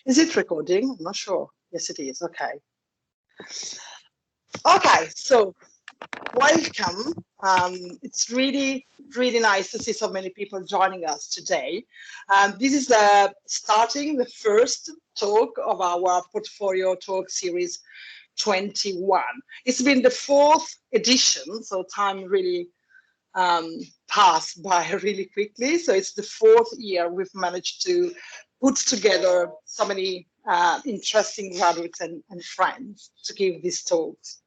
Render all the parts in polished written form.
Is it recording? I'm not sure. Yes, it is. Okay. Okay, so welcome. It's really, really nice to see so many people joining us today. This is starting the first talk of our Portfolio Talk Series 21. It's been the 4th edition, so time really passed by really quickly. So it's the 4th year we've managed to put together so many interesting graduates and friends to give these talks.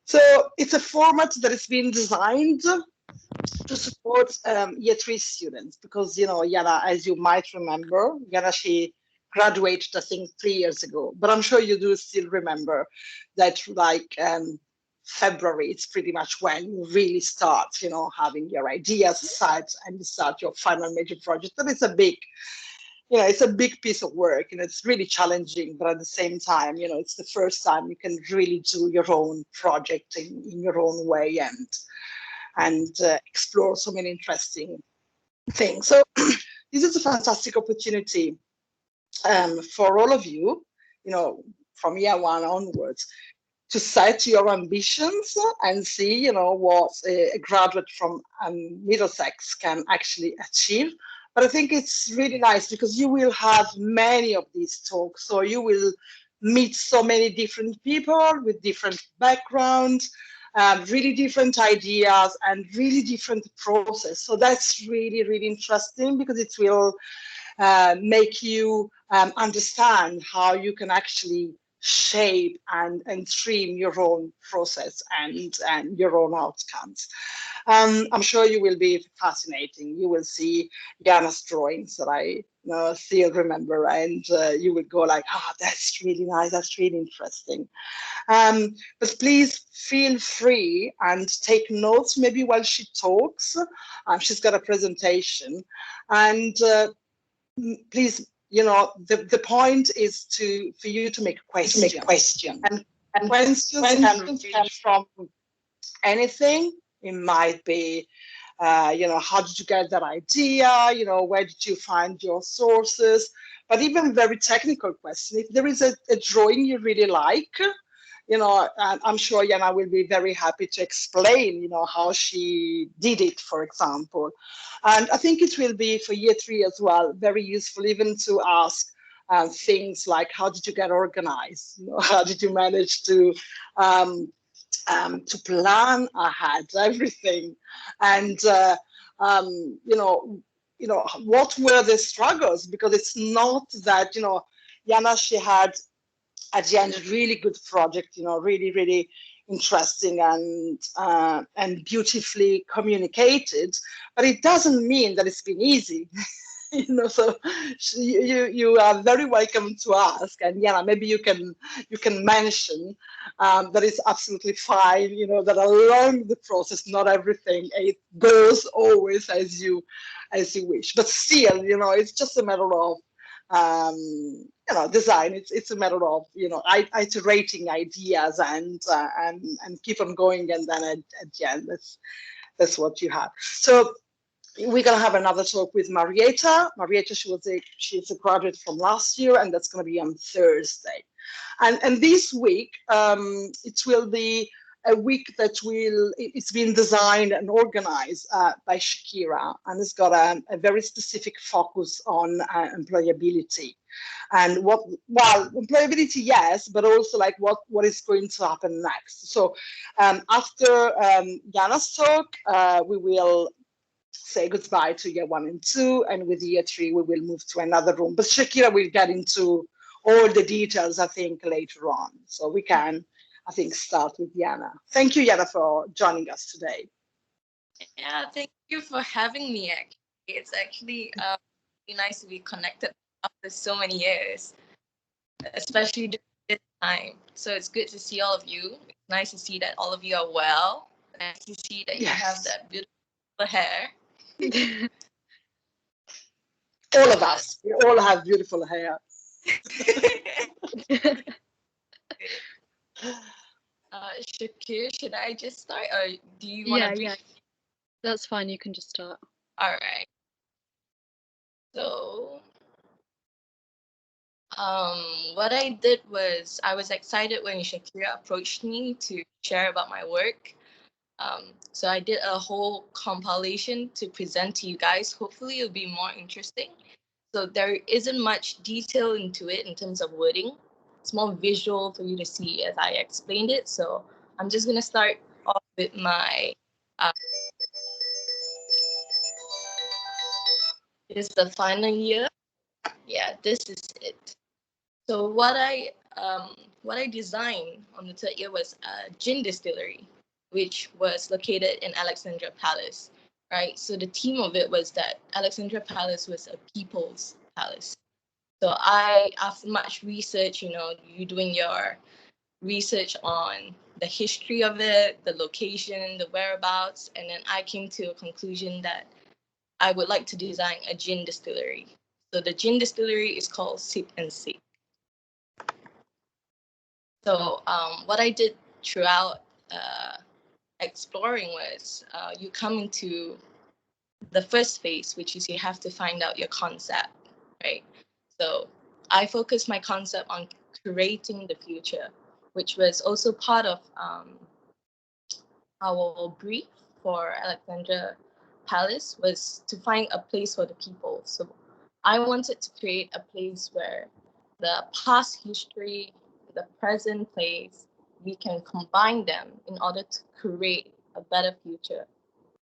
So it's a format that has been designed to support year 3 students because, you know, Iaina, as you might remember, Iaina, she graduated, I think, 3 years ago, but I'm sure you do still remember that, like, February, it's pretty much when you really start, you know, having your ideas aside and you start your final major project. And it's a big, you know, it's a big piece of work and it's really challenging, but at the same time, you know, it's the first time you can really do your own project in your own way and explore so many interesting things. So this is a fantastic opportunity for all of you, you know, from year 1 onwards, to set your ambitions and see, you know, what a graduate from Middlesex can actually achieve. But I think it's really nice because you will have many of these talks. So you will meet so many different people with different backgrounds, really different ideas and really different process. So that's really, really interesting because it will make you understand how you can actually shape and stream your own process and your own outcomes. I'm sure you will be fascinating. You will see Iaina's drawings that I still remember, and you will go like, ah, that's really nice, that's really interesting. But please feel free and take notes maybe while she talks. She's got a presentation, and please, you know, the point is for you to make questions. And questions can range from anything. It might be, you know, how did you get that idea? You know, where did you find your sources? But even very technical questions. If there is a drawing you really like, you know, I'm sure Iaina will be very happy to explain, you know, how she did it, for example. And I think it will be for year 3 as well, very useful even to ask things like, how did you get organized? You know, how did you manage to plan ahead everything? And, you know, what were the struggles? Because it's not that, you know, Iaina, she had, at the end, a really good project, you know, really, really interesting and beautifully communicated. But it doesn't mean that it's been easy, you know. So you are very welcome to ask, and Iaina, maybe you can mention that it's absolutely fine, you know, that along the process, not everything it goes always as you wish, but still, you know, it's just a matter of you know, design. It's a matter of, you know, iterating ideas and keep on going, and then at the end, that's what you have. So we're gonna have another talk with Marietta. Marietta, she's a graduate from last year, and that's gonna be on Thursday. And this week, it will be a week that it's been designed and organized by Shakira, and it's got a very specific focus on employability. And employability, yes, but also like what is going to happen next. So after Iaina's talk, we will say goodbye to year 1 and 2, and with year 3, we will move to another room. But Shakira will get into all the details, I think, later on. So we can, I think, start with Iaina. Thank you, Iaina, for joining us today. Yeah, thank you for having me. It's actually really nice to be connected after so many years, especially during this time. So it's good to see all of you. It's nice to see that all of you are well. Nice to see that you have that beautiful hair. All of us, we all have beautiful hair. Shakir, should I just start, or do you want to? Yeah, that's fine. You can just start. All right. So, what I did was I was excited when Shakira approached me to share about my work. So I did a whole compilation to present to you guys. Hopefully, it'll be more interesting. So there isn't much detail into it in terms of wording. It's more visual for you to see as I explained it. So I'm just gonna start off with my. This is the final year. Yeah, this is it. So what I designed on the third year was a gin distillery, which was located in Alexandra Palace, right? So the theme of it was that Alexandra Palace was a people's palace. So after much research, you doing your research on the history of it, the location, the whereabouts, and then I came to a conclusion that I would like to design a gin distillery. So the gin distillery is called Sip and Sip. So what I did throughout exploring was you come into the first phase, which is you have to find out your concept, right? So I focused my concept on creating the future, which was also part of our brief for Alexandra Palace was to find a place for the people. So I wanted to create a place where the past history, the present place, we can combine them in order to create a better future.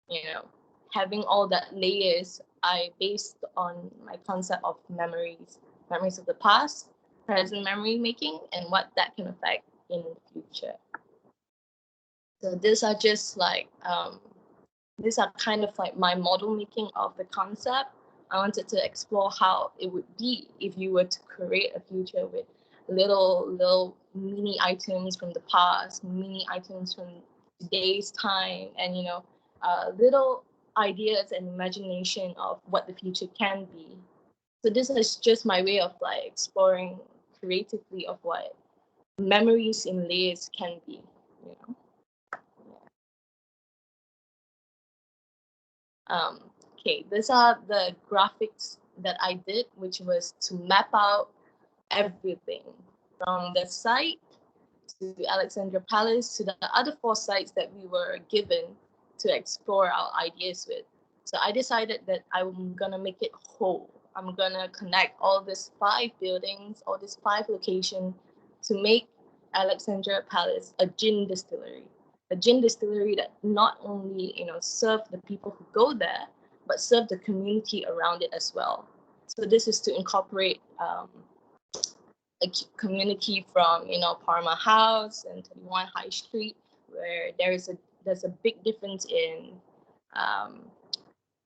You know, having all that layers, I based on my concept of memories of the past, present memory making, and what that can affect in the future. So these are kind of like my model making of the concept. I wanted to explore how it would be if you were to create a future with little mini items from the past, mini items from today's time, and little ideas and imagination of what the future can be. So this is just my way of like exploring creatively of what memories in layers can be. You know. Um, okay, these are the graphics that I did, which was to map out everything from the site to Alexandra Palace to the other four sites that we were given to explore our ideas with. So I decided that I'm gonna make it whole. I'm gonna connect all these five buildings, all these five locations to make Alexandra Palace a gin distillery. A gin distillery that not only serve the people who go there, but serve the community around it as well. So this is to incorporate a community from Parma House and 21 High Street, where there's a big difference in um,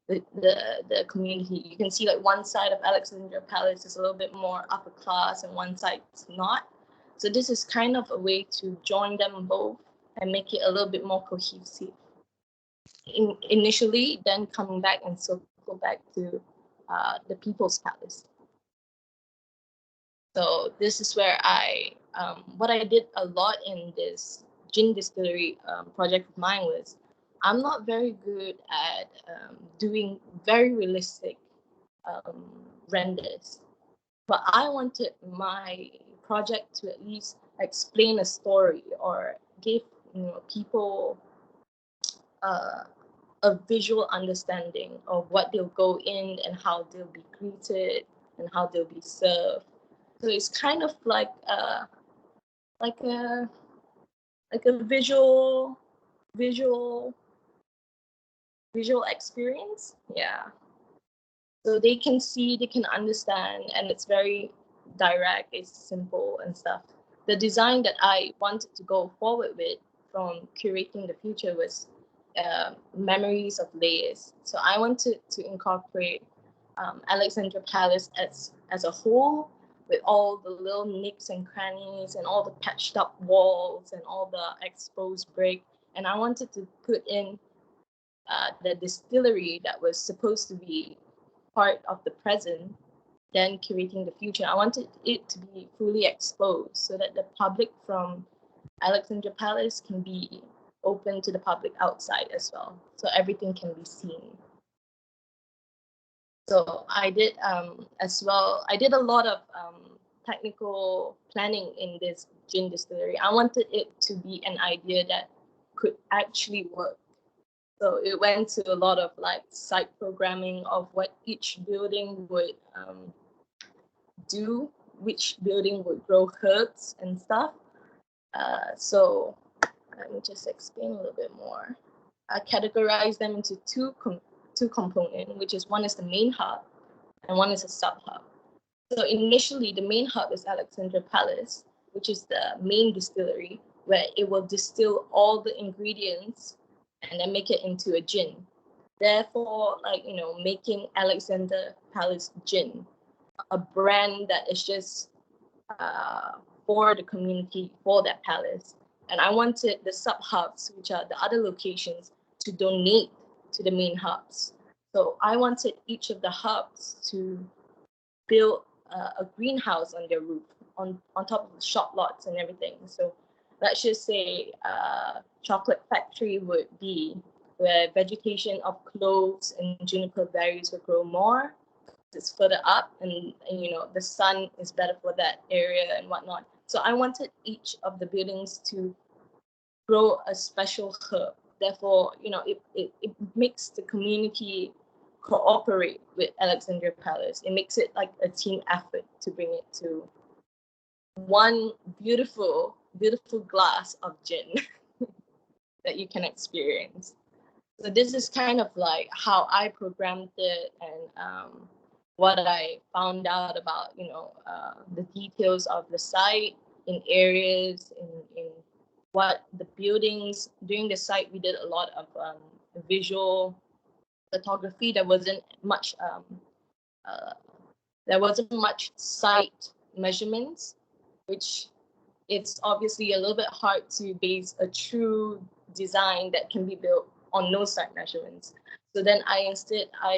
the community. You can see like one side of Alexandria Palace is a little bit more upper class and one side is not. So this is kind of a way to join them both and make it a little bit more cohesive. Initially, then coming back and circle back to the People's Palace. So this is where what I did a lot in this gin distillery project of mine was, I'm not very good at doing very realistic um, renders, but I wanted my project to at least explain a story or give people uh, a visual understanding of what they'll go in and how they'll be greeted and how they'll be served. So it's kind of like a like a visual visual experience. Yeah. So they can see, they can understand, and it's very direct, it's simple and stuff. The design that I wanted to go forward with from curating the future was memories of layers. So I wanted to incorporate Alexandra Palace as a whole, with all the little nicks and crannies and all the patched up walls and all the exposed brick. And I wanted to put in the distillery that was supposed to be part of the present, then curating the future. I wanted it to be fully exposed so that the public from Alexandra Palace can be open to the public outside as well. So everything can be seen. So I did as well. I did a lot of technical planning in this gin distillery. I wanted it to be an idea that could actually work. So it went to a lot of like site programming of what each building would do, which building would grow herbs and stuff. So let me just explain a little bit more. I categorize them into two components, which is one is the main hub and one is a sub hub. So initially, the main hub is Alexandra Palace, which is the main distillery, where it will distill all the ingredients and then make it into a gin. Therefore, like, you know, making Alexandra Palace gin a brand that is just for the community, for that palace. And I wanted the sub hubs, which are the other locations, to donate to the main hubs. So I wanted each of the hubs to build a greenhouse on their roof, on top of the shop lots and everything. So let's just say chocolate factory would be where vegetation of cloves and juniper berries would grow more. It's further up, and you know the sun is better for that area and whatnot. So I wanted each of the buildings to grow a special herb. Therefore, you know, it makes the community cooperate with Alexandria Palace. It makes it like a team effort to bring it to one beautiful, beautiful glass of gin that you can experience. So this is kind of like how I programmed it and what I found out about, you know, the details of the site in areas, in what the buildings. During the site, we did a lot of visual photography. There wasn't much site measurements, which it's obviously a little bit hard to base a true design that can be built on no site measurements. So then I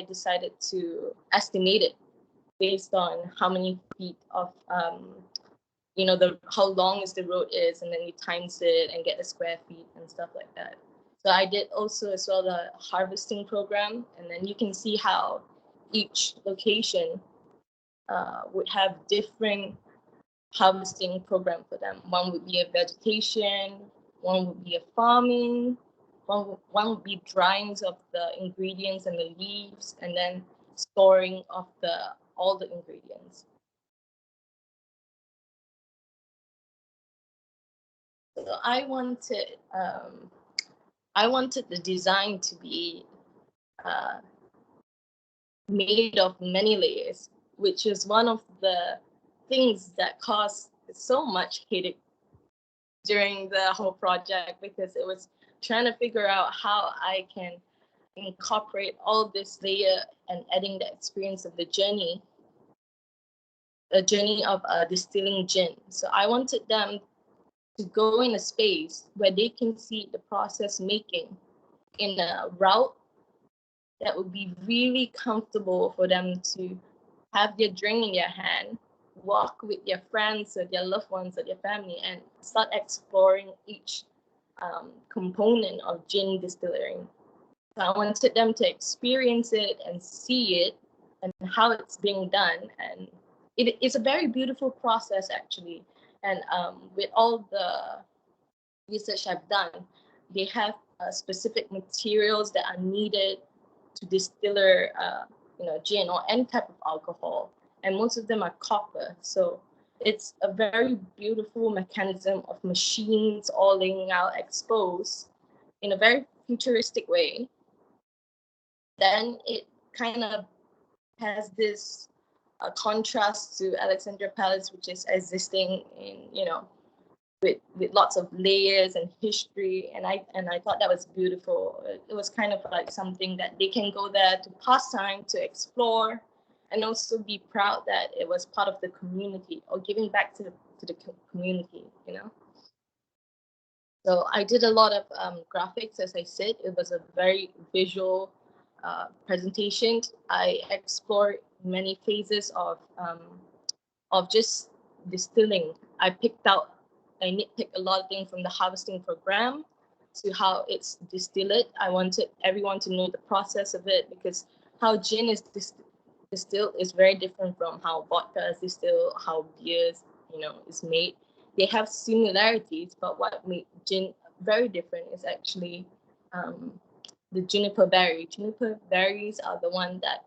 decided to estimate it based on how many feet of you know, the how long is the road is, and then you times it and get the square feet and stuff like that. So I did also as well the harvesting program, and then you can see how each location would have different harvesting program for them. One would be a vegetation, one would be a farming, one would be dryings of the ingredients and the leaves, and then storing of all the ingredients. So I wanted the design to be made of many layers, which is one of the things that caused so much headache during the whole project, because it was trying to figure out how I can incorporate all this layer and adding the experience of the journey of distilling gin. So I wanted them to go in a space where they can see the process making in a route that would be really comfortable for them to have their drink in their hand, walk with their friends or their loved ones or their family, and start exploring each component of gin distilling. So I wanted them to experience it and see it and how it's being done. And it's a very beautiful process, actually. And with all the research I've done, they have specific materials that are needed to distiller, gin or any type of alcohol, and most of them are copper. So it's a very beautiful mechanism of machines all laying out exposed in a very futuristic way. Then it kind of has this contrast to Alexandria Palace, which is existing in, with lots of layers and history, and I thought that was beautiful. It was kind of like something that they can go there to pass time, to explore, and also be proud that it was part of the community or giving back to the community, So I did a lot of graphics, as I said. It was a very visual presentation. I explored many phases of just distilling. I nitpicked a lot of things from the harvesting program to how it's distilled. I wanted everyone to know the process of it, because how gin is distilled is very different from how vodka is distilled, how beers, is made. They have similarities, but what made gin very different is actually the juniper berry. Juniper berries are the one that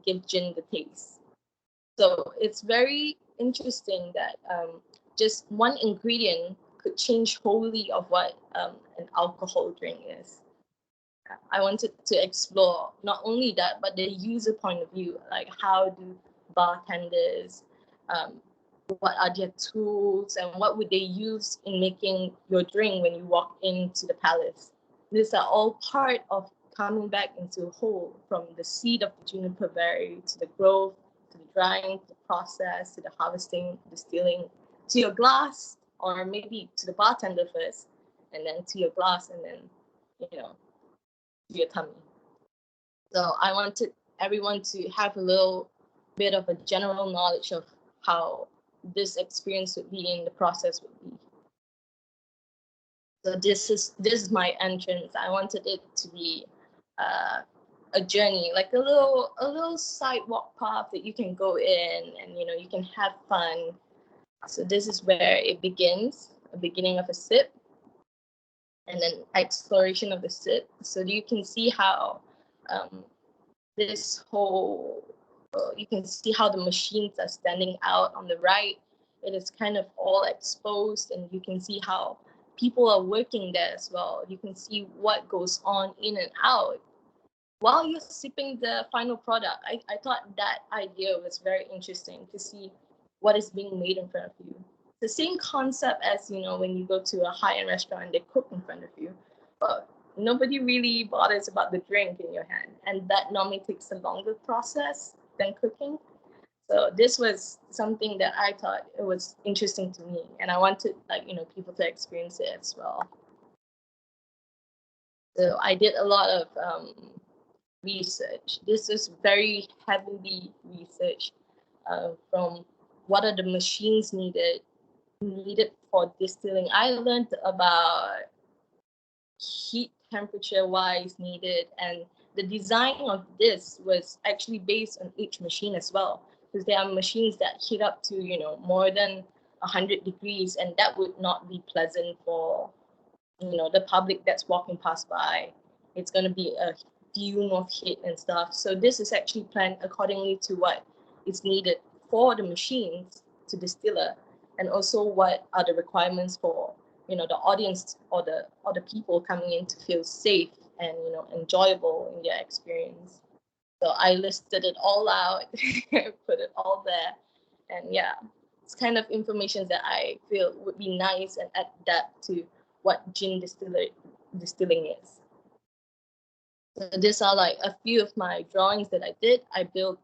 give gin the taste. So it's very interesting that just one ingredient could change wholly of what an alcohol drink is. I wanted to explore not only that, but the user point of view, like how do bartenders, what are their tools, and what would they use in making your drink when you walk into the palace. These are all part of coming back into whole, from the seed of the juniper berry to the growth, to the drying, to the process, to the harvesting, distilling, to your glass, or maybe to the bartender first, and then to your glass, and then, to your tummy. So I wanted everyone to have a little bit of a general knowledge of how this experience would be in the process would be. So this is my entrance. I wanted it to be a journey, like a little sidewalk path that you can go in, and you can have fun. So this is where it begins, a beginning of a sip, and then exploration of the sip. So you can see how this whole, you can see how the machines are standing out on the right. It is kind of all exposed, and you can see how people are working there as well. You can see what goes on in and out while you're sipping the final product. I thought that idea was very interesting, to see what is being made in front of you. The same concept as, when you go to a high-end restaurant and they cook in front of you, but nobody really bothers about the drink in your hand, and that normally takes a longer process than cooking. So this was something that I thought it was interesting to me, and I wanted people to experience it as well. So I did a lot of research. This is very heavily research from what are the machines needed for distilling. I learned about heat temperature wise needed, and the design of this was actually based on each machine as well, because there are machines that heat up to more than 100 degrees, and that would not be pleasant for the public that's walking past by. It's going to be a fume of heat and stuff. So this is actually planned accordingly to what is needed for the machines to distiller, and also what are the requirements for the audience, or the people coming in, to feel safe and enjoyable in their experience. So I listed it all out, put it all there, and yeah, it's kind of information that I feel would be nice and adapt to what gin distilling is. So these are like a few of my drawings that I did. I built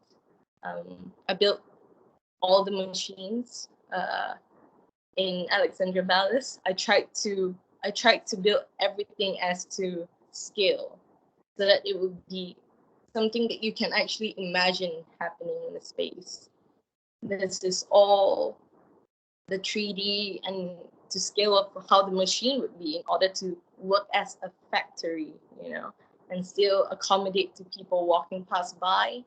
all the machines in Alexandria Palace. I tried to build everything as to scale, so that it would be something that you can actually imagine happening in the space. This is all the 3D, and to scale up how the machine would be in order to work as a factory, and still accommodate to people walking past by,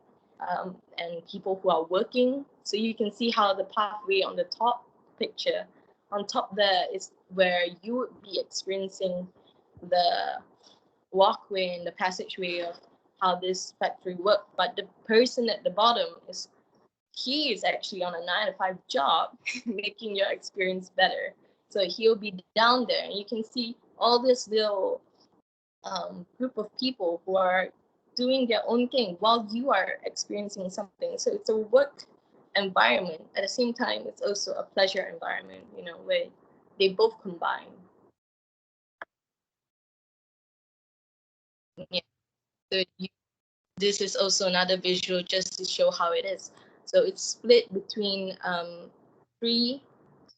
and people who are working. So you can see how the pathway on the top picture, on top there, is where you would be experiencing the walkway and the passageway of how this factory works. But the person at the bottom he is actually on a 9-to-5 job, making your experience better. So he'll be down there, and you can see all this little group of people who are doing their own thing while you are experiencing something. So it's a work environment. At the same time, it's also a pleasure environment, where they both combine. Yeah. So this is also another visual just to show how it is. So it's split between 3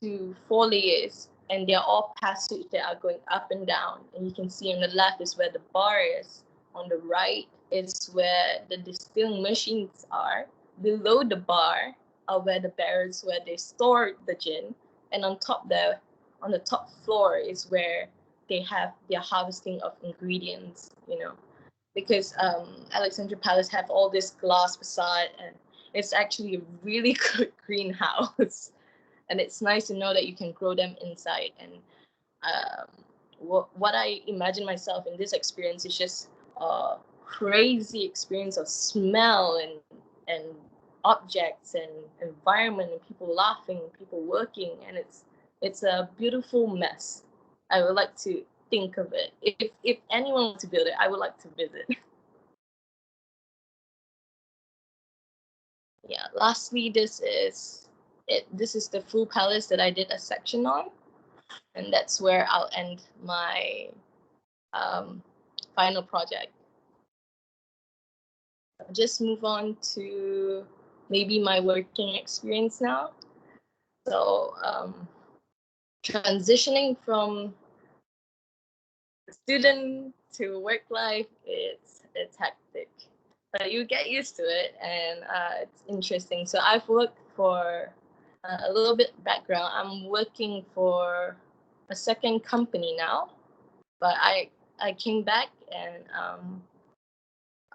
to 4 layers, and they're all passages that are going up and down. And you can see on the left is where the bar is. On the right is where the distilling machines are. Below the bar are where the barrels where they store the gin. And on top there, on the top floor, is where they have their harvesting of ingredients, because Alexandria Palace have all this glass facade, and it's actually a really good greenhouse. And it's nice to know that you can grow them inside. And what I imagine myself in this experience is just a crazy experience of smell and objects and environment and people laughing, people working, and it's a beautiful mess. I would like to think of it. If anyone wants to build it, I would like to visit. Yeah. Lastly, this is it. This is the full palace that I did a section on, and that's where I'll end my final project. I'll just move on to maybe my working experience now. So transitioning from student to work life, it's hectic, but you get used to it, and it's interesting. So I've worked for a little bit background. I'm working for a second company now, but I came back and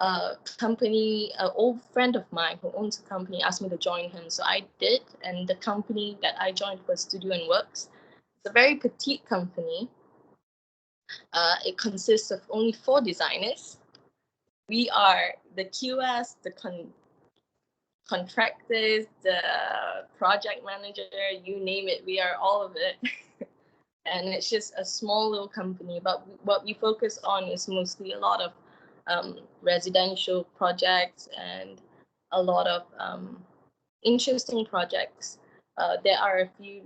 a company, an old friend of mine who owns a company asked me to join him. So I did. And the company that I joined was Studio and Works. It's a very petite company. It consists of only 4 designers. We are the QS, the contractors, the project manager, you name it. We are all of it. And it's just a small little company. But what we focus on is mostly a lot of residential projects and a lot of interesting projects. There are a few,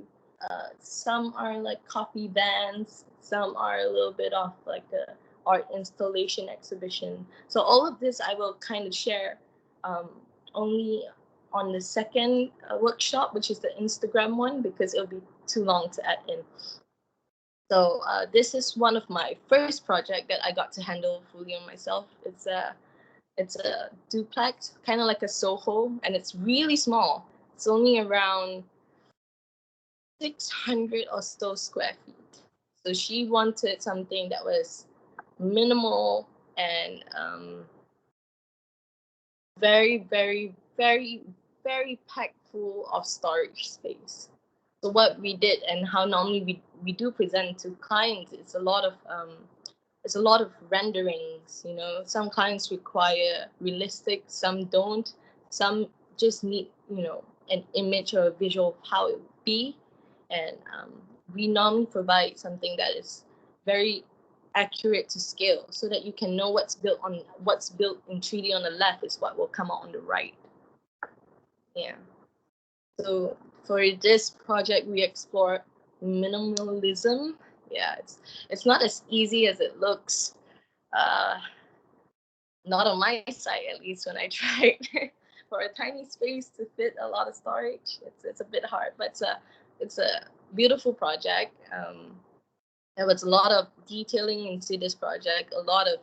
some are like coffee bands, some are a little bit of like a art installation exhibition. So all of this I will kind of share only on the second workshop, which is the Instagram one, because it'll be too long to add in. So this is one of my first project that I got to handle fully on myself. It's a duplex, kind of like a Soho, and it's really small. It's only around 600 or so square feet. So she wanted something that was minimal and very, very, very, very packed full of storage space. So what we did and how normally we do present to clients is a lot of renderings. You know, some clients require realistic, some don't. Some just need, you know, an image or a visual of how it would be. And we normally provide something that is very accurate to scale, so that you can know what's built in 3D on the left is what will come out on the right. Yeah. So for this project, we explore minimalism. Yeah, it's not as easy as it looks. Not on my side, at least when I tried. For a tiny space to fit a lot of storage, it's a bit hard, but it's a beautiful project. There was a lot of detailing into this project, a lot of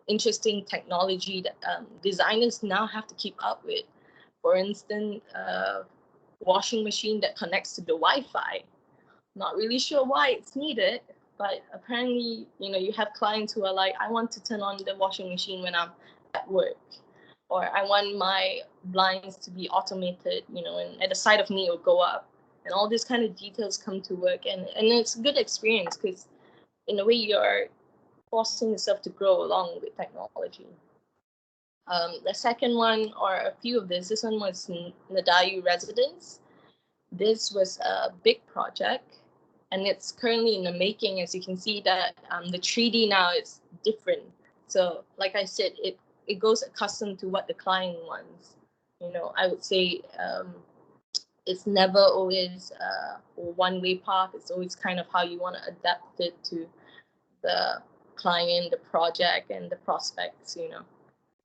interesting technology that designers now have to keep up with. For instance, washing machine that connects to the Wi-Fi. Not really sure why it's needed, but apparently, you know, you have clients who are like, I want to turn on the washing machine when I'm at work, or I want my blinds to be automated, you know, and at the side of me it will go up. And all these kind of details come to work, and it's a good experience because in a way you're forcing yourself to grow along with technology. The second one, or a few of this one was Nadayu Residence. This was a big project, and it's currently in the making. As you can see that the 3D now is different. So like I said, it goes accustomed to what the client wants. You know, I would say it's never always a one-way path. It's always kind of how you want to adapt it to the client, the project, and the prospects, you know.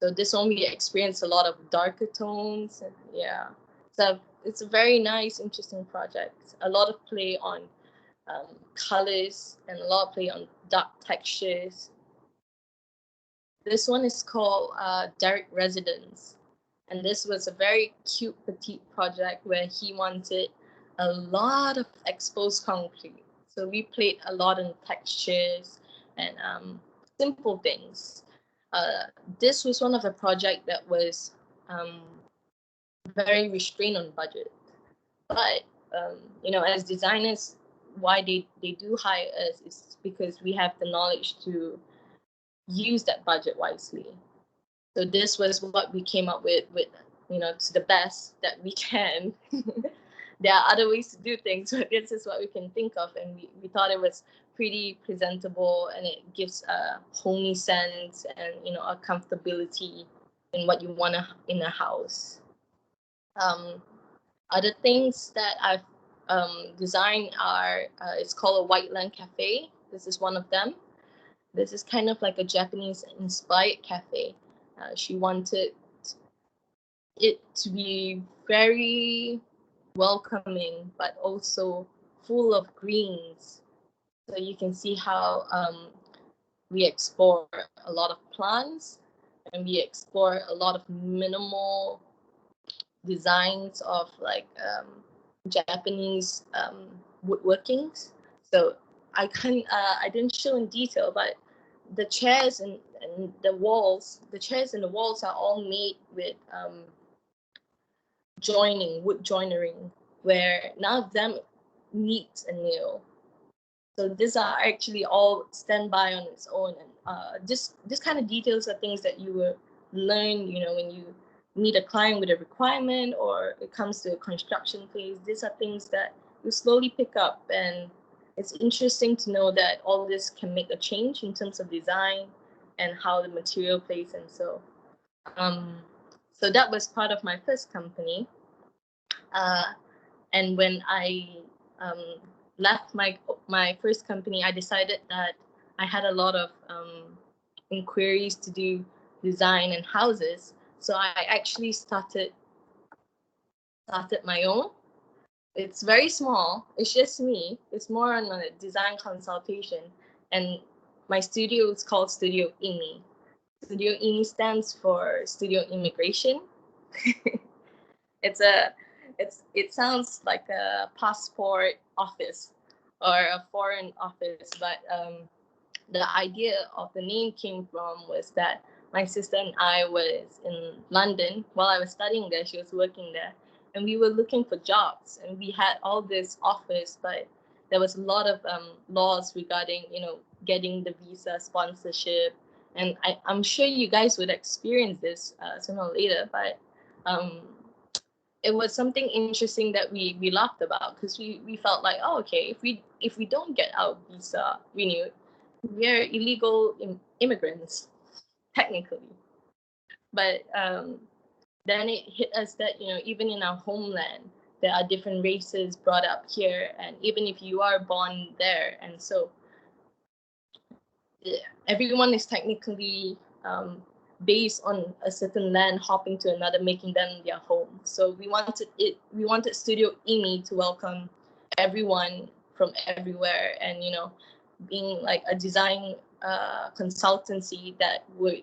So this one we experienced a lot of darker tones, and yeah. So it's a very nice, interesting project. A lot of play on colors and a lot of play on dark textures. This one is called Derek Residence. And this was a very cute, petite project where he wanted a lot of exposed concrete. So we played a lot on textures and simple things. This was one of the projects that was very restrained on budget. But you know, as designers, why they do hire us is because we have the knowledge to use that budget wisely. So this was what we came up with, you know, to the best that we can. There are other ways to do things, but this is what we can think of, and we thought it was pretty presentable, and it gives a homey sense and, you know, a comfortability in what you want in a house. Other things that I've designed are it's called a White Land Cafe. This is one of them. This is kind of like a Japanese inspired cafe. She wanted it to be very welcoming, but also full of greens. So you can see how we explore a lot of plants, and we explore a lot of minimal designs of like Japanese woodworkings. So I didn't show in detail, but the chairs and the walls, the chairs and the walls are all made with wood joinery, where none of them meet a nail. So these are actually all standby on its own, and this kind of details are things that you will learn, you know, when you meet a client with a requirement or it comes to a construction phase. These are things that you slowly pick up, and it's interesting to know that all this can make a change in terms of design and how the material plays. And so that was part of my first company. And when I left my first company, I decided that I had a lot of inquiries to do design and houses. So I actually started my own. It's very small. It's just me. It's more on a design consultation. And my studio is called Studio IMI. Studio IMI stands for Studio Immigration. It sounds like a passport office or a foreign office, but the idea of the name came from was that my sister and I was in London while I was studying there. She was working there, and we were looking for jobs, and we had all this offers, but there was a lot of laws regarding, you know, getting the visa sponsorship, and I'm sure you guys would experience this sooner or later, but it was something interesting that we laughed about, because we felt like, oh, okay, if we don't get our visa renewed, we're illegal immigrants technically. But then it hit us that, you know, even in our homeland there are different races brought up here, and even if you are born there, and so everyone is technically based on a certain land, hopping to another, making them their home. So we wanted Studio IMI to welcome everyone from everywhere, and, you know, being like a design consultancy that would,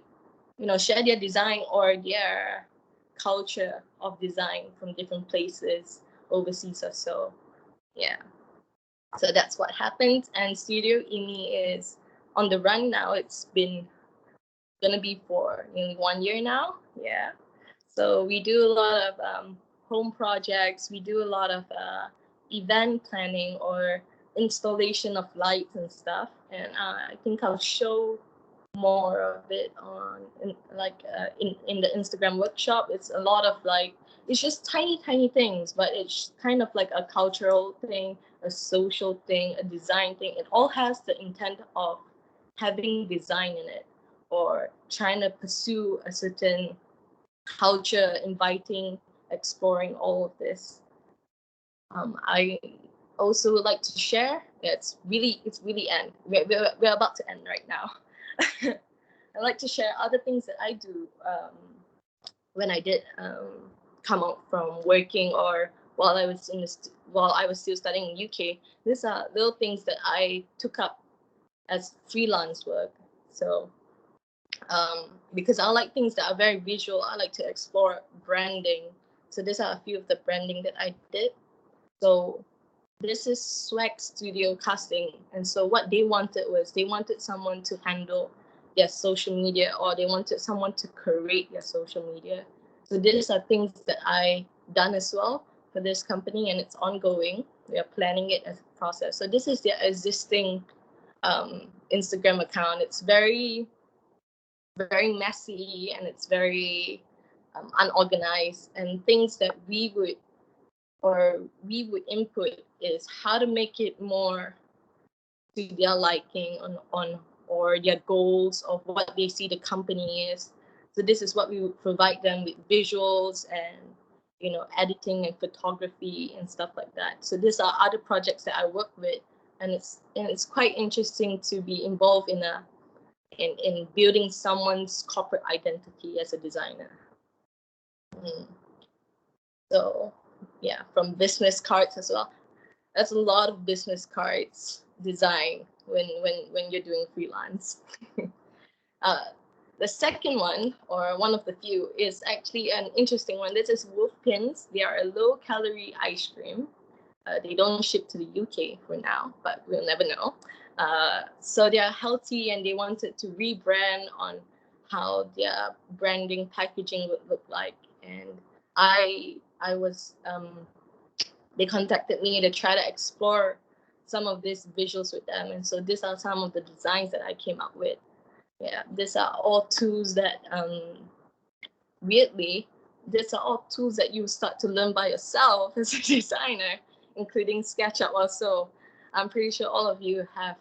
you know, share their design or their culture of design from different places overseas or so. Yeah. So that's what happened. And Studio IMI is on the run now. It's been gonna be for nearly 1 year now. Yeah. So we do a lot of home projects. We do a lot of event planning or installation of lights and stuff. And I think I'll show more of it on in the Instagram workshop. It's a lot of like, it's just tiny things, but it's kind of like a cultural thing, a social thing, a design thing. It all has the intent of having design in it, or trying to pursue a certain culture, inviting, exploring all of this. I also would like to share. It's really end. We're about to end right now. I like to share other things that I do when I did come out from working, or while I was still studying in UK. These are little things that I took up as freelance work. So because I like things that are very visual, I like to explore branding. So these are a few of the branding that I did. So this is Swag Studio Casting. And so what they wanted was, they wanted someone to handle their social media, or they wanted someone to curate their social media. So these are things that I done as well for this company, and it's ongoing. We are planning it as a process. So this is the existing Instagram account. It's very, very messy, and it's very unorganized, and things that we would input is how to make it more to their liking on or their goals of what they see the company is. So this is what we would provide them with visuals and editing and photography and stuff like that. So these are other projects that I work with, and it's quite interesting to be involved in building someone's corporate identity as a designer. So yeah, from business cards as well. That's a lot of business cards design when you're doing freelance. The second one, or one of the few, is actually an interesting one. This is Wolf Pins. They are a low-calorie ice cream. They don't ship to the UK for now, but we'll never know. So they are healthy, and they wanted to rebrand on how their branding packaging would look like. And I was they contacted me to try to explore some of these visuals with them, and so these are some of the designs that I came up with. Yeah, these are all tools that weirdly, these are all tools that you start to learn by yourself as a designer, including SketchUp also. I'm pretty sure all of you have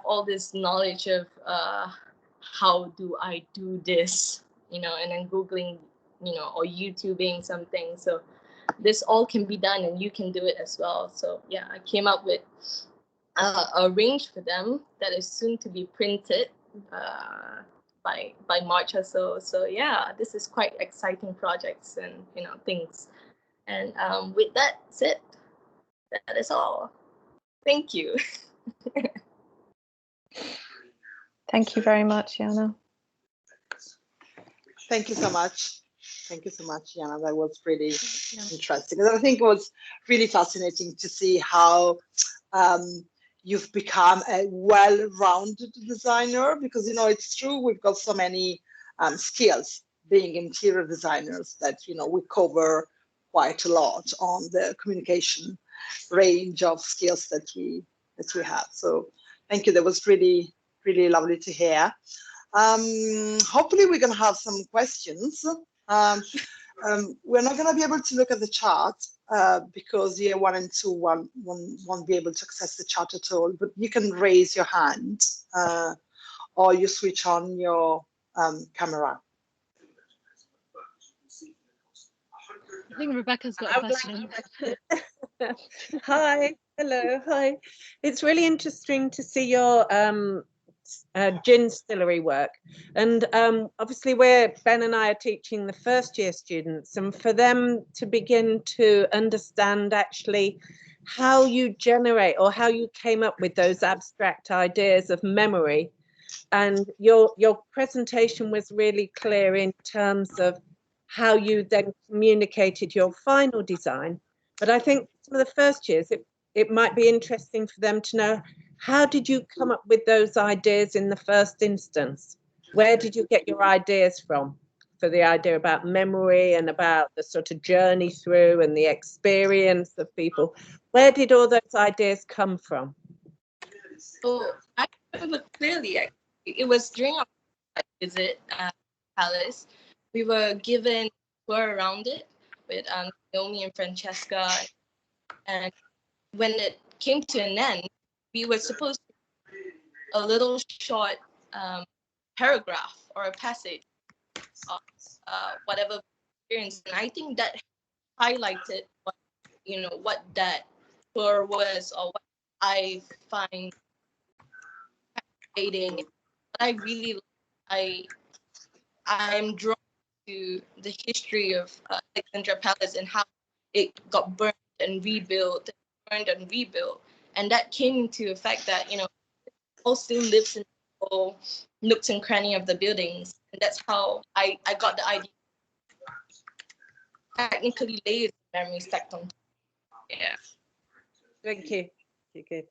all this knowledge of how do I do this, and then Googling, or YouTubing something. So this all can be done, and you can do it as well. So yeah, I came up with a range for them that is soon to be printed by March or so. So yeah, this is quite exciting projects and things. And with that said, that is all. Thank you. Thank you very much, Iaina. Thank you so much. Thank you so much, Iaina. That was pretty interesting. And I think it was really fascinating to see how you've become a well-rounded designer, because it's true, we've got so many skills being interior designers that we cover quite a lot on the communication range of skills that we have. So thank you. That was really lovely to hear. Hopefully we're going to have some questions. We're not going to be able to look at the chat because year 1 and 2 won't be able to access the chat at all, but you can raise your hand or you switch on your camera. I think Rebecca's got a question. Hi, hello, hi. It's really interesting to see your gin distillery work, and obviously Ben and I are teaching the first year students, and for them to begin to understand actually how you generate or how you came up with those abstract ideas of memory. And your presentation was really clear in terms of how you then communicated your final design. But I think some of the first years, it might be interesting for them to know, how did you come up with those ideas in the first instance? Where did you get your ideas from for the idea about memory and about the sort of journey through and the experience of people? Where did all those ideas come from? So I remember clearly, it was during our visit at Palace. We were given a tour around it with Naomi and Francesca, and when it came to an end, we were supposed to a little short paragraph or a passage of whatever experience, and I think that highlighted what that tour was, or what I find fascinating. What I really I'm drawn to the history of Alexandria Palace and how it got burned and rebuilt, and that came to the fact that all still lives in all nooks and crannies of the buildings, and that's how I got the idea. Technically, layers of memory stacked on top. Yeah. Thank you. You're good.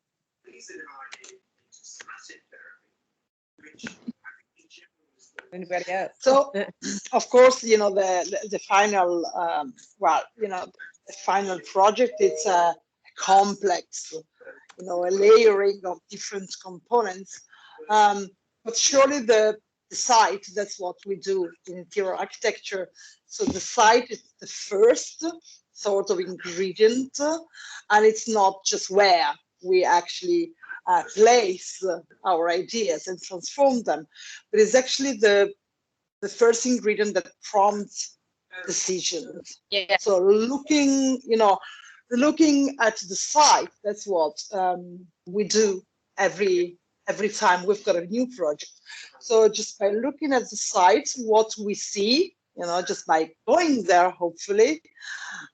Anybody else? So, of course, you know, the final, well, you know, the final project, it's a complex, you know, a layering of different components. But surely the site, that's what we do in interior architecture. So the site is the first sort of ingredient, and it's not just where we actually place our ideas and transform them, but it's actually the first ingredient that prompts decisions. Yeah. So looking, you know, looking at the site, that's what we do every time we've got a new project. So just by looking at the site, what we see, you know, just by going there, hopefully,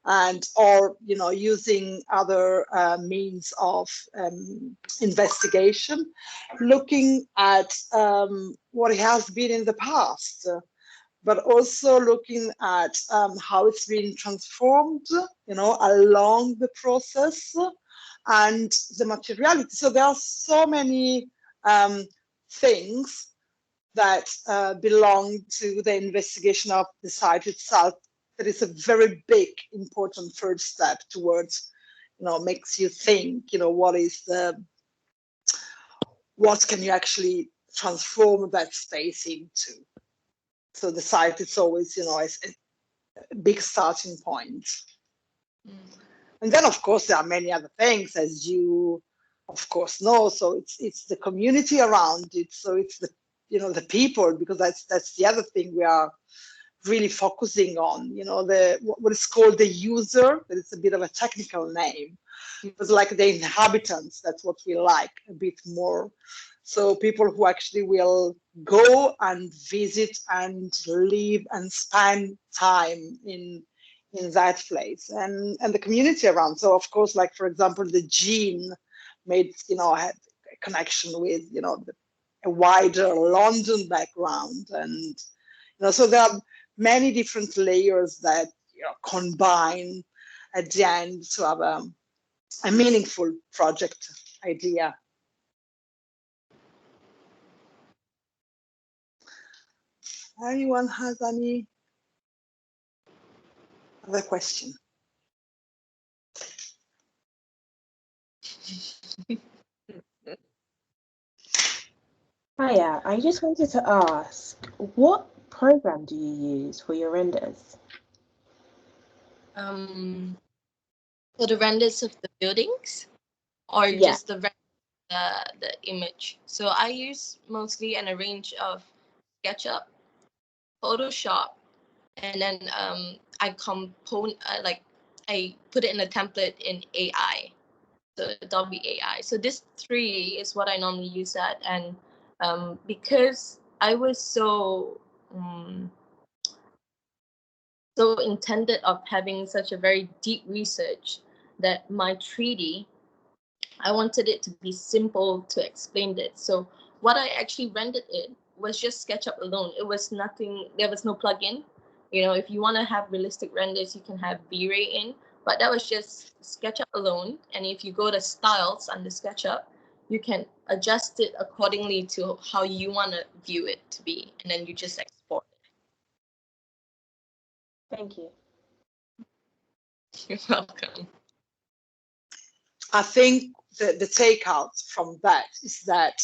and or, you know, using other means of investigation, looking at what it has been in the past, but also looking at how it's been transformed, you know, along the process and the materiality. So there are so many things that belong to the investigation of the site itself. That is a very big, important first step towards, you know, makes you think, you know, what can you actually transform that space into? So the site is always, you know, a big starting point. And then, of course, there are many other things, as you, of course, know. So it's the community around it. So it's the, you know, the people, because that's the other thing we are really focusing on. You know, what is called the user. That is a bit of a technical name, but like the inhabitants. That's what we like a bit more. So people who actually will go and visit and live and spend time in that place, and the community around. So of course, like for example, the gene made, you know, had a connection with, you know, a wider London background, and, you know, so there are many different layers that, you know, combine at the end to have a meaningful project idea. Anyone has any other question? Hiya, I just wanted to ask, what program do you use for your renders? For the renders of the buildings, or Yeah. just the image. So I use mostly a range of SketchUp, Photoshop, and then I put it in a template in AI, so Adobe AI. So this three is what I normally use that, and because I was so intended of having such a very deep research that my 3D, I wanted it to be simple to explain it. So what I actually rendered it was just SketchUp alone. It was nothing, there was no plugin. You know, if you want to have realistic renders, you can have V-Ray in, but that was just SketchUp alone. And if you go to styles under SketchUp, you can adjust it accordingly to how you want to view it to be. And then you just export it. Thank you. You're welcome. I think the takeout from that is that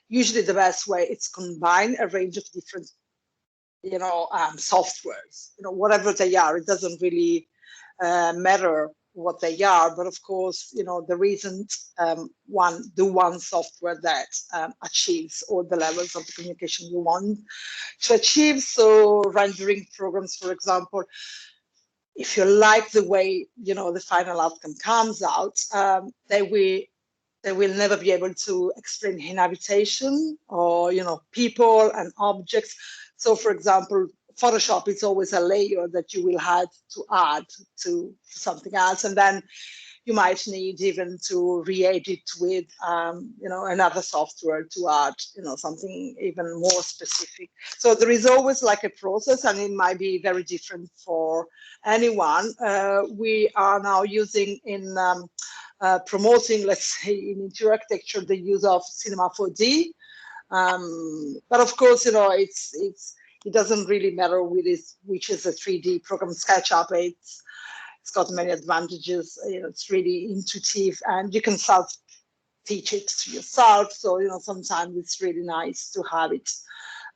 usually the best way is combine a range of different, you know, softwares, you know, whatever they are. It doesn't really matter what they are, but of course, you know, there isn't one software that achieves all the levels of the communication you want to achieve. So rendering programs, for example, if you like the way, you know, the final outcome comes out, they will never be able to explain inhabitation or, you know, people and objects. So for example, Photoshop is always a layer that you will have to add to something else, and then you might need even to re-edit with, you know, another software to add, you know, something even more specific. So there is always like a process, and it might be very different for anyone. We are now using in promoting, let's say, in interior architecture, the use of Cinema 4D. But of course, it doesn't really matter which is a 3D program. SketchUp, it's got many advantages. It's really intuitive, and you can teach it to yourself. So sometimes it's really nice to have it.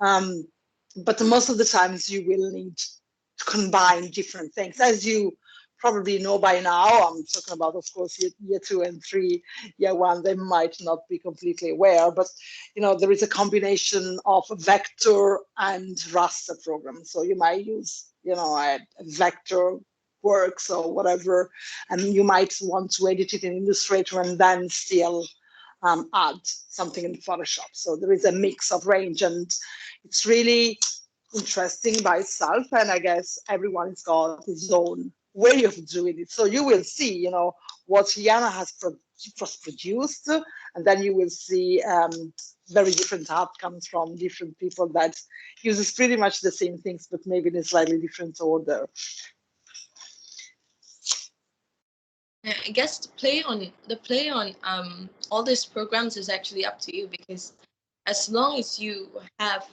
But most of the times you will need to combine different things, as you probably know by now. I'm talking about, of course, year 2 and 3, year 1, they might not be completely aware, but there is a combination of vector and raster program. So you might use a vector works or whatever, and you might want to edit it in Illustrator and then still add something in Photoshop. So there is a mix of range, and it's really interesting by itself. And I guess everyone's got his own way of doing it. So you will see, what Iaina has produced, and then you will see very different outcomes from different people that uses pretty much the same things, but maybe in a slightly different order. I guess the play on all these programs is actually up to you, because as long as you have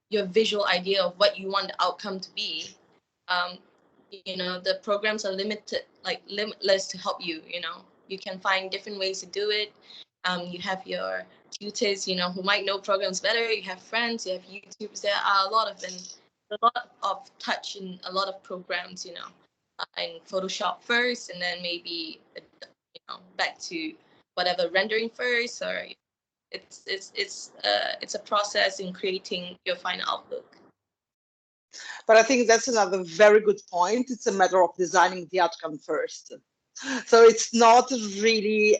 your visual idea of what you want the outcome to be, the programs are limitless to help you. You can find different ways to do it. You have your tutors, who might know programs better. You have friends, you have YouTubes. There are a lot of touch in a lot of programs, in Photoshop first, and then maybe back to whatever rendering first, or it's a process in creating your final outlook. But I think that's another very good point. It's a matter of designing the outcome first. So it's not really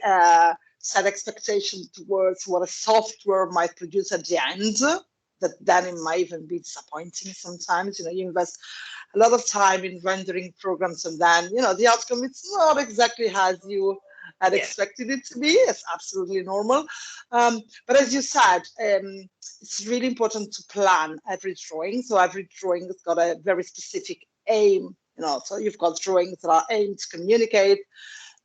set expectation towards what a software might produce at the end, that then it might even be disappointing sometimes. You invest a lot of time in rendering programs, and then the outcome, it's not exactly as you had expected it to be. It's absolutely normal. But as you said, it's really important to plan every drawing. So every drawing has got a very specific aim. So you've got drawings that are aimed to communicate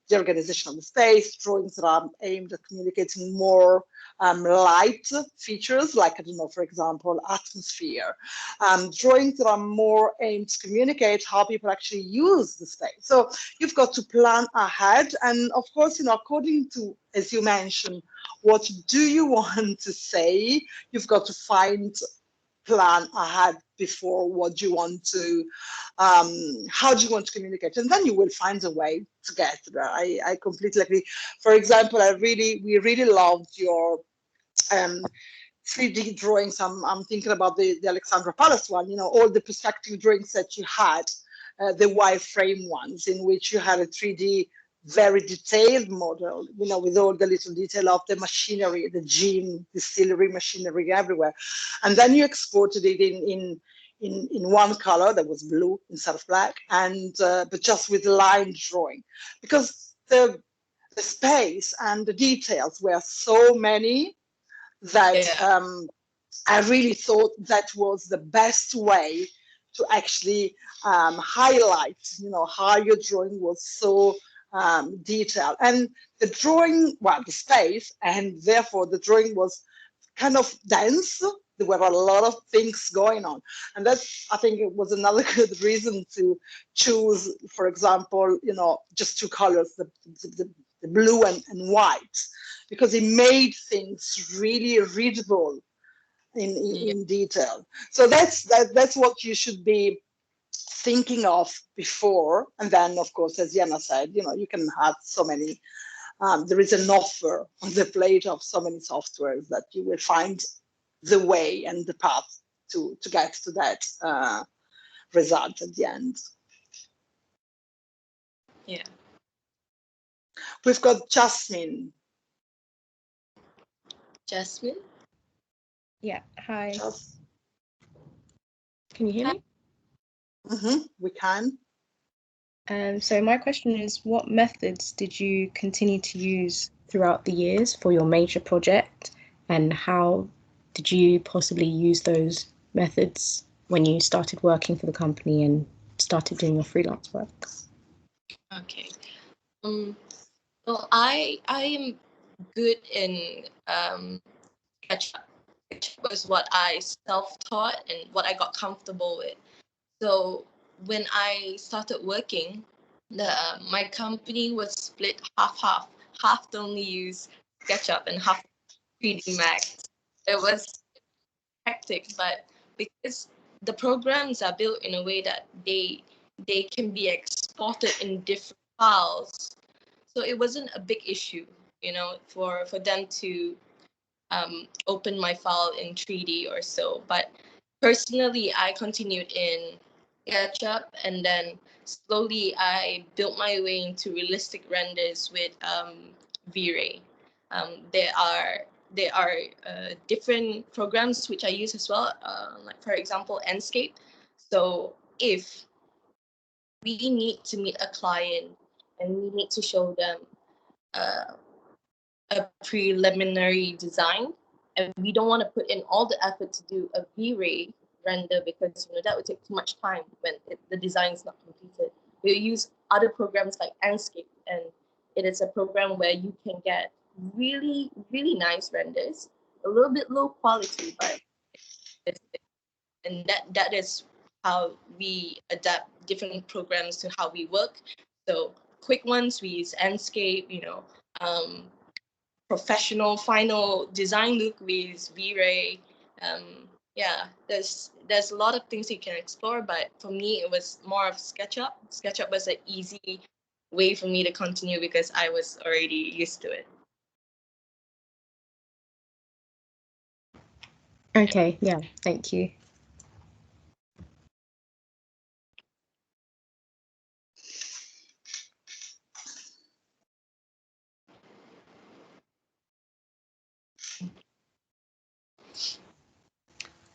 the organization of the space, drawings that are aimed at communicating more light features, like, I don't know, for example, atmosphere. Drawings that are more aimed to communicate how people actually use the space. So you've got to plan ahead. And of course, according to, as you mentioned, what do you want to say, you've got to plan ahead before what do you want to, how do you want to communicate, and then you will find a way to get there. I completely agree. For example, we really loved your 3D drawings. I'm thinking about the Alexandra Palace one, all the perspective drawings that you had, the wireframe ones, in which you had a 3D very detailed model, with all the little detail of the machinery, the gin distillery machinery everywhere. And then you exported it in one color that was blue instead of black, and but just with line drawing, because the space and the details were so many that I really thought that was the best way to actually highlight, how your drawing was so detailed. And the drawing, the space, and therefore the drawing was kind of dense. There were a lot of things going on. And that's, I think, it was another good reason to choose, for example, just two colors, the blue and white, because it made things really readable in detail. So that's what you should be thinking of before. And then, of course, as Iaina said, you can have so many, there is an offer on the plate of so many softwares that you will find the way and the path to get to that result at the end. Yeah. We've got Jasmine. Jasmine? Yeah, hi. Can you hear me? We can. So my question is, what methods did you continue to use throughout the years for your major project, and how did you possibly use those methods when you started working for the company and started doing your freelance work? Okay. Well, I am good in SketchUp. SketchUp was what I self-taught and what I got comfortable with. So when I started working, my company was split half. Half only use SketchUp and half 3D Max. It was hectic, but because the programs are built in a way that they can be exported in different files, so it wasn't a big issue, for them to open my file in 3D or so. But personally, I continued in SketchUp, and then slowly I built my way into realistic renders with V-Ray. There are different programs which I use as well, like for example, Enscape. So if we need to meet a client and we need to show them uh, a preliminary design, and we don't want to put in all the effort to do a V-Ray render because that would take too much time when the design is not completed. We use other programs like Enscape, and it is a program where you can get really, really nice renders, a little bit low quality, but and that is how we adapt different programs to how we work. So quick ones, we use Enscape, professional final design look with V-Ray. Yeah, there's a lot of things you can explore, but for me it was more of SketchUp. SketchUp was an easy way for me to continue because I was already used to it. Okay, yeah, thank you.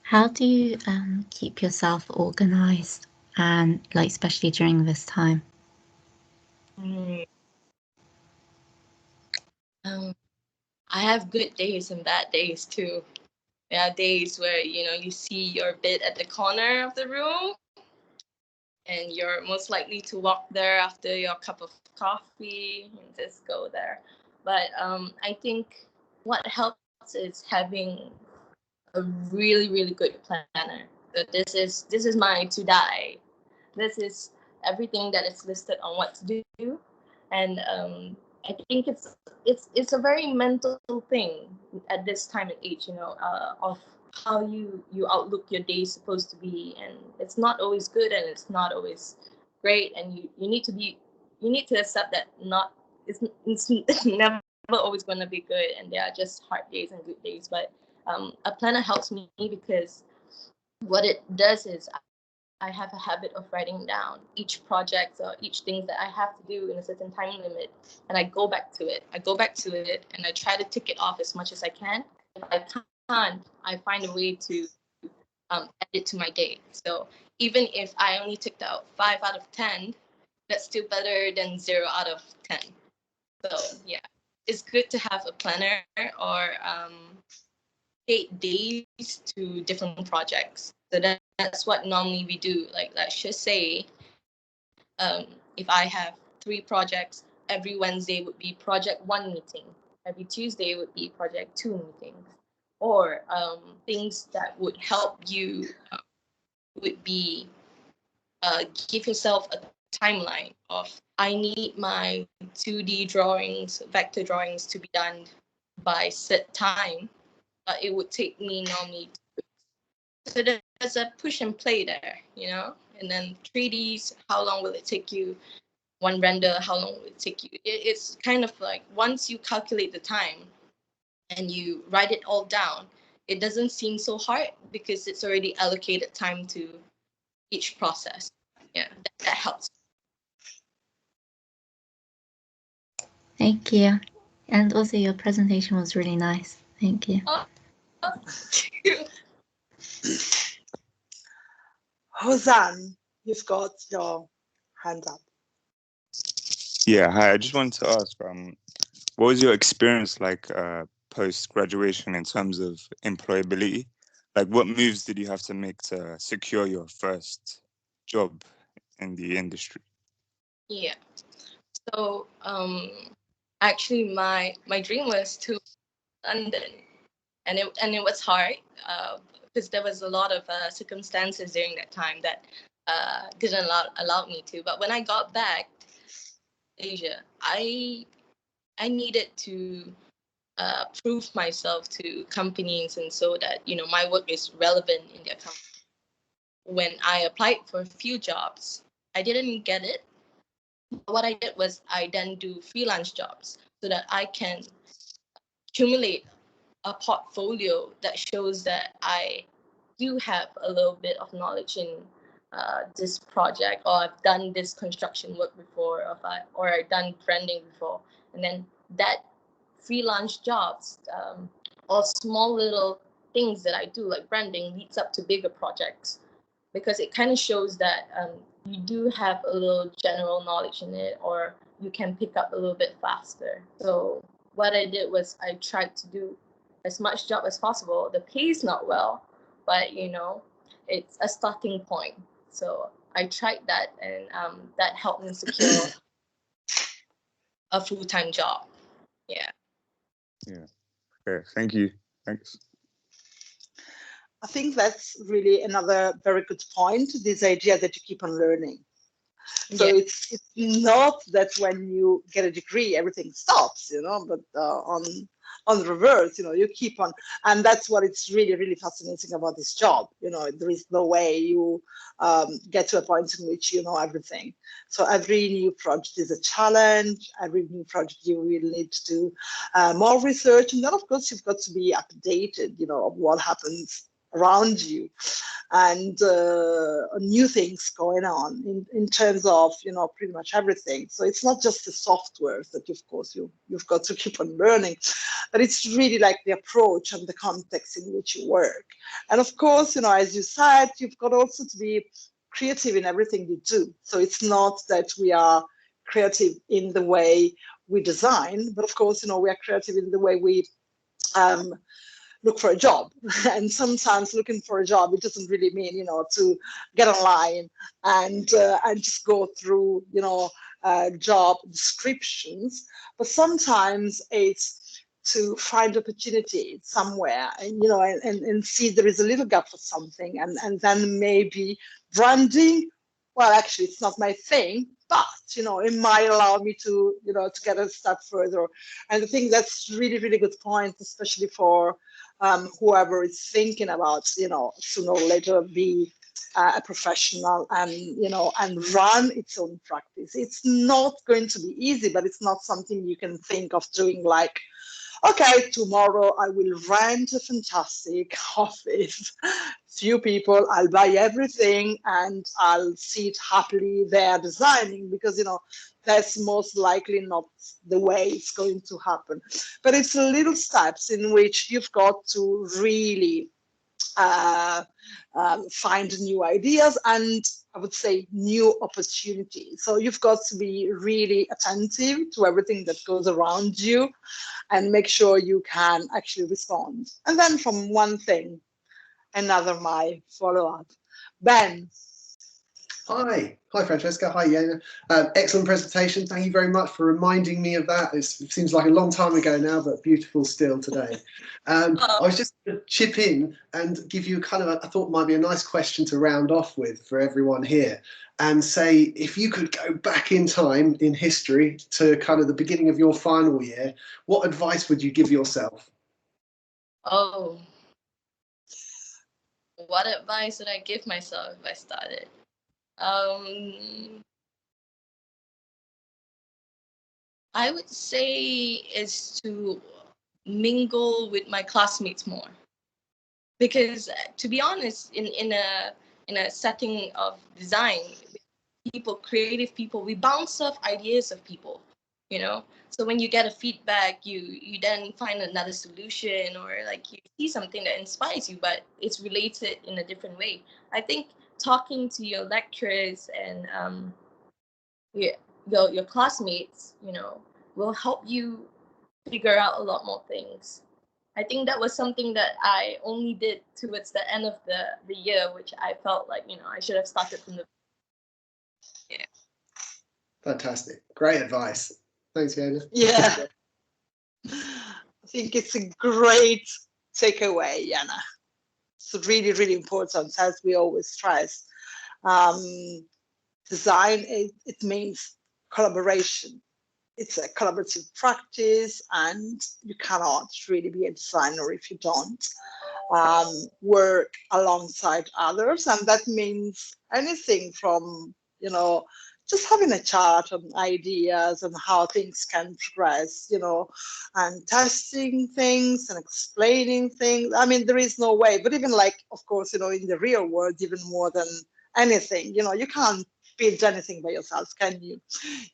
How do you keep yourself organized, and especially during this time? I have good days and bad days too. There are days where you see your bed at the corner of the room, and you're most likely to walk there after your cup of coffee and just go there. But I think what helps is having a really, really good planner. So this is my to die. This is everything that is listed on what to do, and I think it's a very mental thing at this time and age, of how you outlook your day is supposed to be, and it's not always good and it's not always great, and you need to accept that not it's never always going to be good, and there are just hard days and good days. But a planner helps me because what it does is I have a habit of writing down each project or each thing that I have to do in a certain time limit, and I go back to it. And I try to tick it off as much as I can. If I can't, I find a way to add it to my day. So even if I only ticked out 5 out of 10, that's still better than 0 out of 10. So yeah, it's good to have a planner or 8 days to different projects. So that's what normally we do. Like, let's just say, if I have 3 projects, every Wednesday would be project 1 meeting. Every Tuesday would be project 2 meetings. Or things that would help you would be give yourself a timeline of, I need my 2D drawings, vector drawings to be done by set time. It would take me normally. So there's a push and play there, and then 3Ds, how long will it take you? One render, how long will it take you? It's kind of like, once you calculate the time and you write it all down, it doesn't seem so hard because it's already allocated time to each process. Yeah, that helps. Thank you. And also your presentation was really nice. Thank you. Hosan, you've got your hand up. Yeah, hi. I just wanted to ask, what was your experience like post-graduation in terms of employability? Like, what moves did you have to make to secure your first job in the industry? Yeah. So actually my dream was to London. and it was hard because there was a lot of circumstances during that time that didn't allow me to. But when I got back to Asia, I needed to prove myself to companies, and so that my work is relevant in their company. When I applied for a few jobs, I didn't get it. What I did was I then do freelance jobs so that I can accumulate a portfolio that shows that I do have a little bit of knowledge in this project, or I've done this construction work before, or I've done branding before. And then that freelance jobs or small little things that I do like branding leads up to bigger projects, because it kind of shows that you do have a little general knowledge in it, or you can pick up a little bit faster. So what I did was I tried to do as much job as possible. The pay is not well, but it's a starting point. So I tried that, and that helped me secure a full-time job. Yeah. Yeah. Okay. Thank you. Thanks. I think that's really another very good point, this idea that you keep on learning. So Yeah. it's not that when you get a degree, everything stops, but on the reverse, you keep on. And that's what it's really, really fascinating about this job. There is no way you get to a point in which you know everything. So every new project is a challenge. Every new project you will need to do more research. And then, of course, you've got to be updated, of what happens around you, and new things going on in terms of pretty much everything. So it's not just the software that of course you've got to keep on learning, but it's really like the approach and the context in which you work. And of course, as you said, you've got also to be creative in everything you do. So it's not that we are creative in the way we design, but of course, we are creative in the way we look for a job. And sometimes looking for a job, it doesn't really mean, to get online and just go through, job descriptions, but sometimes it's to find opportunity somewhere, and and see there is a little gap for something, and then maybe branding. Well, actually, it's not my thing, but it might allow me to to get a step further. And I think that's really, really good point, especially for whoever is thinking about sooner or later be a professional and and run its own practice. It's not going to be easy, but it's not something you can think of doing like, okay, tomorrow I will rent a fantastic office, few people, I'll buy everything and I'll sit happily there designing, because that's most likely not the way it's going to happen. But it's little steps in which you've got to really find new ideas and, I would say, new opportunities. So you've got to be really attentive to everything that goes around you and make sure you can actually respond. And then from one thing, another might follow up. Ben. Hi Francesca, hi Iaina. Excellent presentation, thank you very much for reminding me of that. It seems like a long time ago now, but beautiful still today. I was just going to chip in and give you kind of I thought might be a nice question to round off with for everyone here, and say, if you could go back in time in history to kind of the beginning of your final year, what advice would you give yourself? Oh, what advice would I give myself if I started? I would say is to mingle with my classmates more, because to be honest, in a setting of design, creative people, we bounce off ideas of people, So when you get a feedback, you then find another solution, or like you see something that inspires you, but it's related in a different way. I think talking to your lecturers and your classmates, will help you figure out a lot more things. I think that was something that I only did towards the end of the year, which I felt like, I should have started from the yeah. Fantastic, great advice. Thanks, Iaina. Yeah. I think it's a great takeaway, Iaina. It's really, really important, as we always stress. Design, it means collaboration. It's a collaborative practice, and you cannot really be a designer if you don't work alongside others. And that means anything from, just having a chat on ideas and how things can progress, and testing things and explaining things. I mean, there is no way, but even like, of course, in the real world, even more than anything, you can't build anything by yourself, can you?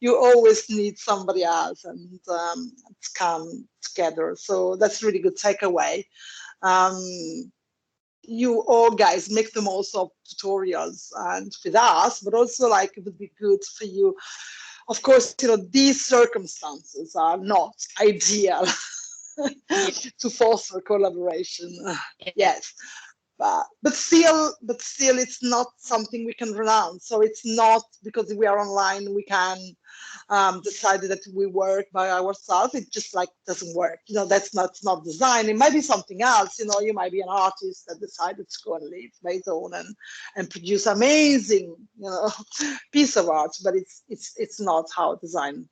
You always need somebody else, and to come together. So that's a really good takeaway. You all guys make the most of tutorials and with us, but also like it would be good for you. Of course, these circumstances are not ideal to foster collaboration. Yes. But still, it's not something we can renounce. So it's not because we are online we can decide that we work by ourselves. It just like doesn't work. That's not design. It might be something else. You might be an artist that decided to go and live by his own and produce amazing piece of art. But it's not how design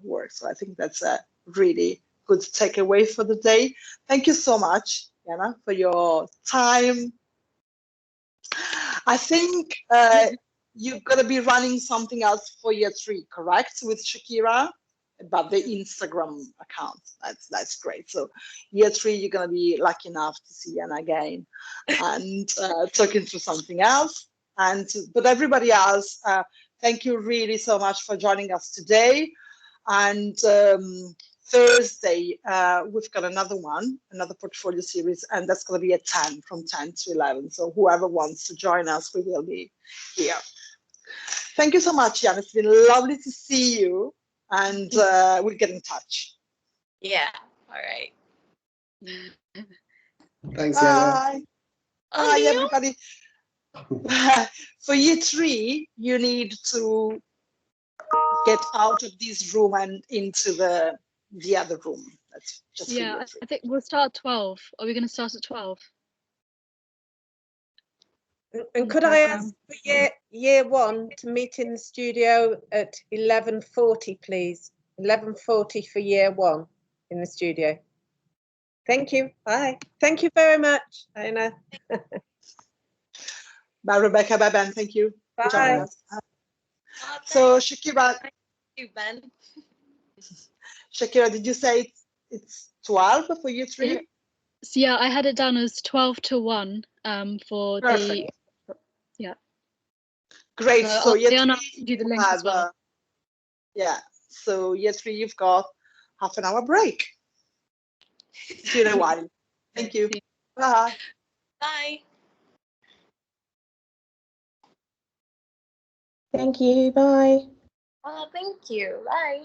works. So I think that's a really good takeaway for the day. Thank you so much, Iaina, for your time. I think you're going to be running something else for year 3, correct? With Shakira about the Instagram account. That's great. So year 3, you're going to be lucky enough to see Iaina again and talking through something else. But everybody else, thank you really so much for joining us today. And Thursday, we've got another portfolio series, and that's going to be at 10, from 10 to 11. So whoever wants to join us, we will be here. Thank you so much, Jan. It's been lovely to see you, and we'll get in touch. Yeah, all right. Thanks, Bye. Oh, Bye, Leo? everybody. For year 3, you need to get out of this room and into the other room. That's just for year 3. I think we'll start at 12. Are we going to start at 12? And could I ask for year 1 to meet in the studio at 11:40, please? 11:40 for year 1 in the studio. Thank you. Bye. Thank you very much, Iaina. Bye, Rebecca. Bye, Ben. Thank you for joining Bye. us. So, Shakira. Thank you, Ben. Shakira, did you say it's 12 for year 3? Yeah. So yeah, I had it down as 12 to 1 for Perfect. Yeah. Great. So year 3, do the you link have, as well. yeah. So year 3, you've got half an hour break. See you in a while. Thank you. Bye. Bye. Thank you. Bye. Oh, thank you. Bye.